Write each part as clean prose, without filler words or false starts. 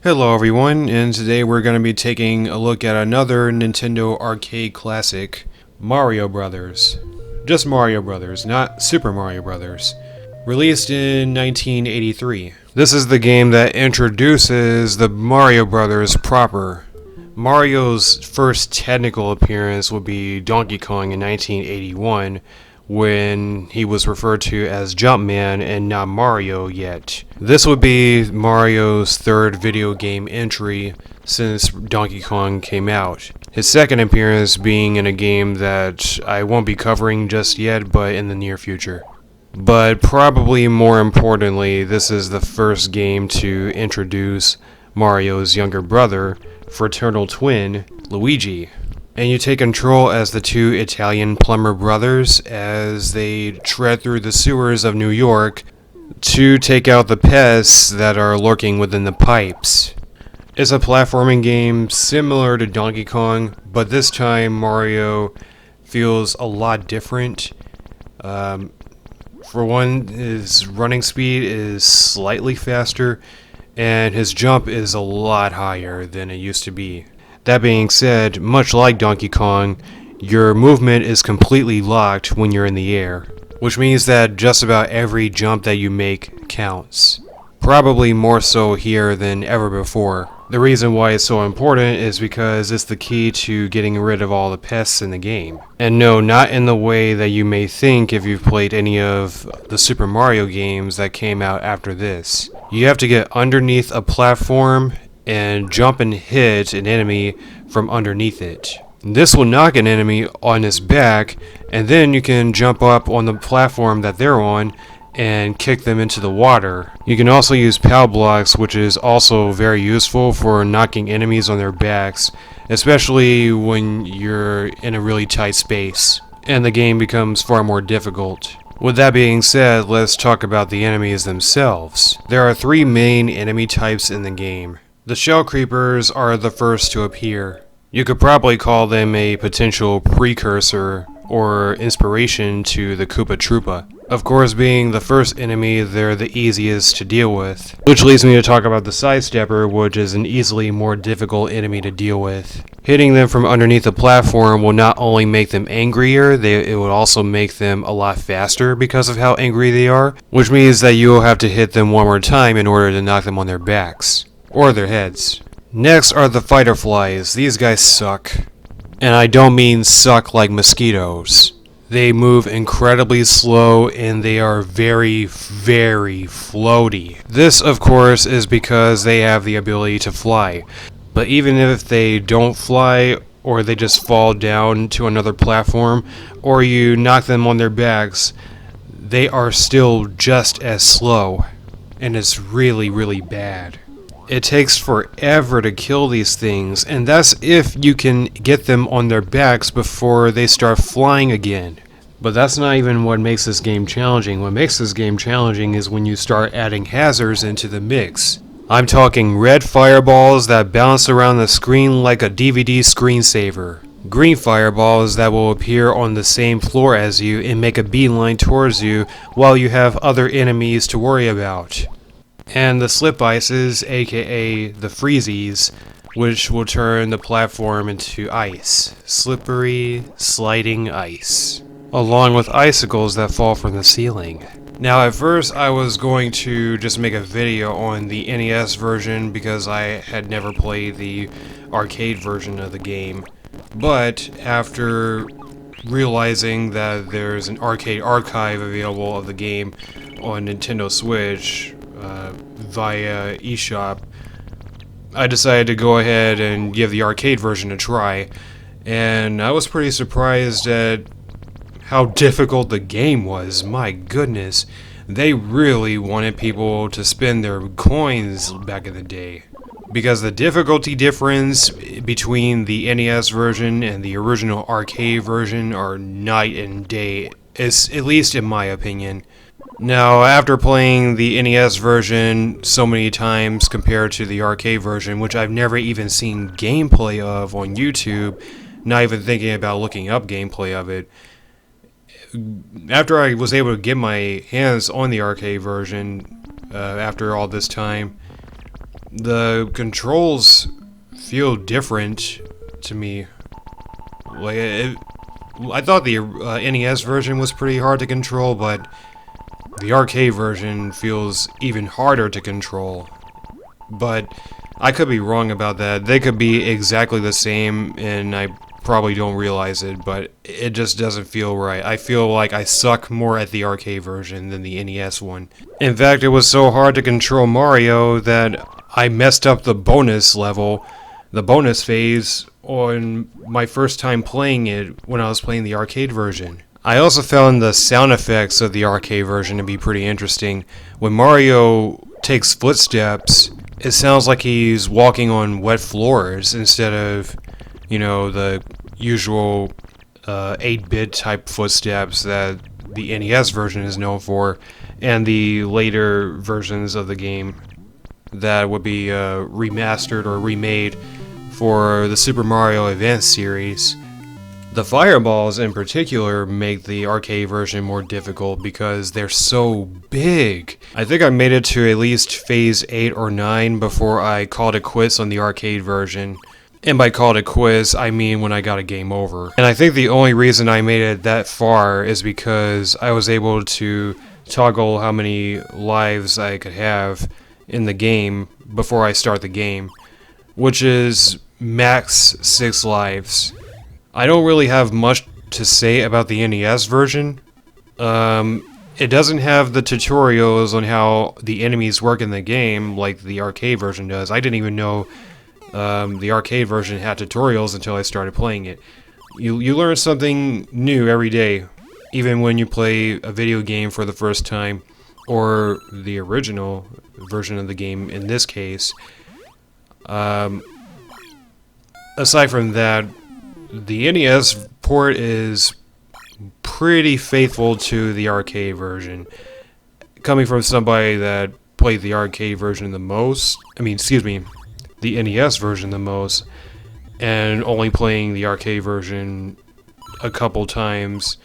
Hello everyone, and today we're going to be taking a look at another Nintendo arcade classic, Mario Brothers. Just Mario Brothers, not Super Mario Brothers. Released in 1983. This is the game that introduces the Mario Brothers proper. Mario's first technical appearance would be Donkey Kong in 1981, when he was referred to as Jumpman and not Mario yet. This would be Mario's third video game entry since Donkey Kong came out. His second appearance being in a game that I won't be covering just yet, but in the near future. But probably more importantly, this is the first game to introduce Mario's younger brother, fraternal twin, Luigi. And you take control as the two Italian plumber brothers as they tread through the sewers of New York to take out the pests that are lurking within the pipes. It's a platforming game similar to Donkey Kong, but this time Mario feels a lot different. For one, his running speed is slightly faster, and his jump is a lot higher than it used to be. That being said, much like Donkey Kong, your movement is completely locked when you're in the air, which means that just about every jump that you make counts. Probably more so here than ever before. The reason why it's so important is because it's the key to getting rid of all the pests in the game. And no, not in the way that you may think if you've played any of the Super Mario games that came out after this. You have to get underneath a platform and jump and hit an enemy from underneath it. This will knock an enemy on his back, and then you can jump up on the platform that they're on and kick them into the water. You can also use POW blocks, which is also very useful for knocking enemies on their backs, especially when you're in a really tight space, and the game becomes far more difficult. With that being said, let's talk about the enemies themselves. There are three main enemy types in the game. The shell creepers are the first to appear. You could probably call them a potential precursor or inspiration to the Koopa Troopa. Of course, being the first enemy, they're the easiest to deal with. Which leads me to talk about the Sidestepper, which is an easily more difficult enemy to deal with. Hitting them from underneath the platform will not only make them angrier, it will also make them a lot faster because of how angry they are, which means that you will have to hit them one more time in order to knock them on their backs. Or their heads. Next are the fighter flies. These guys suck. And I don't mean suck like mosquitoes. They move incredibly slow and they are very, very floaty. This, of course, is because they have the ability to fly. But even if they don't fly, or they just fall down to another platform, or you knock them on their backs, they are still just as slow. And it's really, really bad. It takes forever to kill these things, and that's if you can get them on their backs before they start flying again. But that's not even what makes this game challenging. What makes this game challenging is when you start adding hazards into the mix. I'm talking red fireballs that bounce around the screen like a DVD screensaver. Green fireballs that will appear on the same floor as you and make a beeline towards you while you have other enemies to worry about. And the slip ices, aka the freezies, which will turn the platform into ice. Slippery, sliding ice. Along with icicles that fall from the ceiling. Now at first I was going to just make a video on the NES version because I had never played the arcade version of the game. But after realizing that there's an arcade archive available of the game on Nintendo Switch, via eShop, I decided to go ahead and give the arcade version a try, and I was pretty surprised at how difficult the game was. My goodness, they really wanted people to spend their coins back in the day, because the difficulty difference between the NES version and the original arcade version are night and day, at least in my opinion. Now, after playing the NES version so many times compared to the arcade version, which I've never even seen gameplay of on YouTube, not even thinking about looking up gameplay of it, after I was able to get my hands on the arcade version after all this time, the controls feel different to me. Like, I thought the NES version was pretty hard to control, but the arcade version feels even harder to control. But I could be wrong about that. They could be exactly the same, and I probably don't realize it, but it just doesn't feel right. I feel like I suck more at the arcade version than the NES one. In fact, it was so hard to control Mario that I messed up the bonus level, the bonus phase, on my first time playing it when I was playing the arcade version. I also found the sound effects of the arcade version to be pretty interesting. When Mario takes footsteps, it sounds like he's walking on wet floors instead of, you know, the usual 8-bit type footsteps that the NES version is known for, and the later versions of the game that would be remastered or remade for the Super Mario Advance series. The fireballs in particular make the arcade version more difficult because they're so big. I think I made it to at least phase 8 or 9 before I called it quits on the arcade version. And by called it quits, I mean when I got a game over. And I think the only reason I made it that far is because I was able to toggle how many lives I could have in the game before I start the game, which is max 6 lives. I don't really have much to say about the NES version. It doesn't have the tutorials on how the enemies work in the game like the arcade version does. I didn't even know the arcade version had tutorials until I started playing it. You learn something new every day, even when you play a video game for the first time, or the original version of the game in this case. Aside from that, the NES port is pretty faithful to the arcade version. Coming from somebody that played the arcade version the most, the NES version the most, and only playing the arcade version a couple times,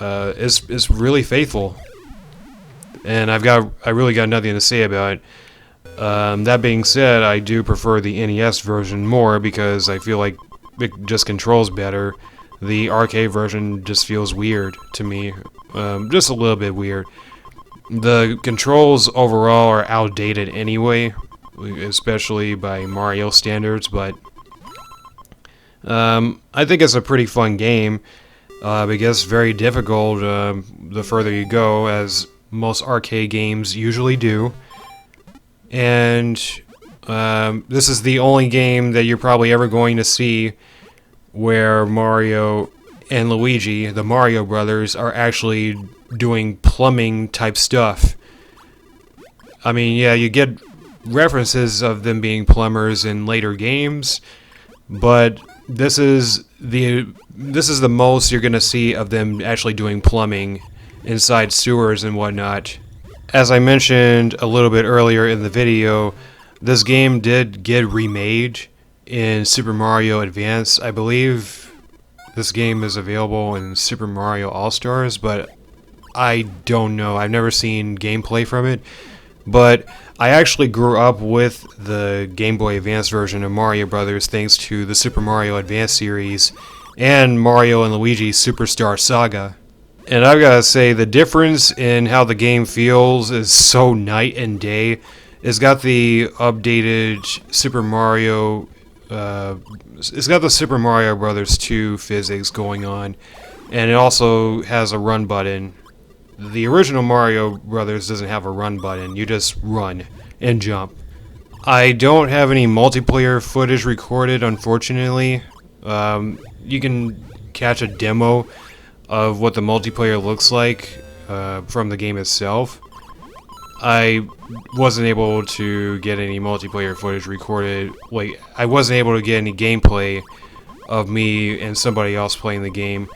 is really faithful. And I really got nothing to say about it. That being said, I do prefer the NES version more because I feel like it just controls better. The arcade version just feels weird to me, just a little bit weird. The controls overall are outdated anyway, especially by Mario standards, but I think it's a pretty fun game. It gets very difficult the further you go, as most arcade games usually do. And this is the only game that you're probably ever going to see where Mario and Luigi, the Mario brothers, are actually doing plumbing type stuff. I mean, yeah, you get references of them being plumbers in later games, but this is the most you're gonna see of them actually doing plumbing inside sewers and whatnot. As I mentioned a little bit earlier in the video, this game did get remade in Super Mario Advance. I believe this game is available in Super Mario All-Stars, but I don't know. I've never seen gameplay from it. But I actually grew up with the Game Boy Advance version of Mario Brothers thanks to the Super Mario Advance series and Mario and Luigi Superstar Saga. And I've got to say, the difference in how the game feels is so night and day. It's got the updated Super Mario... it's got the Super Mario Brothers 2 physics going on, and it also has a run button. The original Mario Brothers doesn't have a run button. You just run and jump. I don't have any multiplayer footage recorded, unfortunately. You can catch a demo of what the multiplayer looks like from the game itself. I wasn't able to get any multiplayer footage recorded. Like, I wasn't able to get any gameplay of me and somebody else playing the game.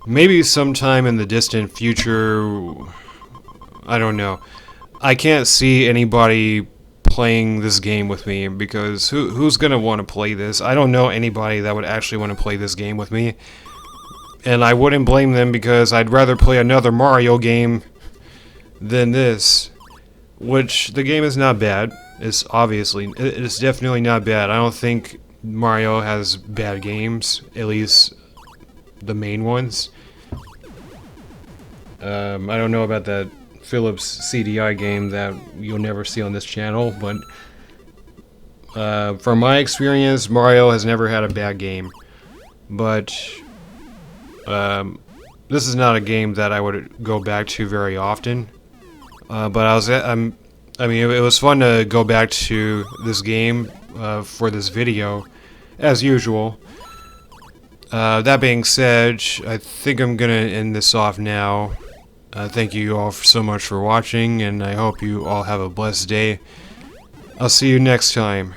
Maybe sometime in the distant future, I don't know. I can't see anybody playing this game with me because who's gonna want to play this? I don't know anybody that would actually want to play this game with me. And I wouldn't blame them because I'd rather play another Mario game than this. Which, the game is not bad. It's definitely not bad. I don't think Mario has bad games, at least the main ones. I don't know about that Philips CDI game that you'll never see on this channel, but from my experience, Mario has never had a bad game. But this is not a game that I would go back to very often. But I mean, it was fun to go back to this game for this video, as usual. That being said, I think I'm gonna end this off now. Thank you all so much for watching, and I hope you all have a blessed day. I'll see you next time.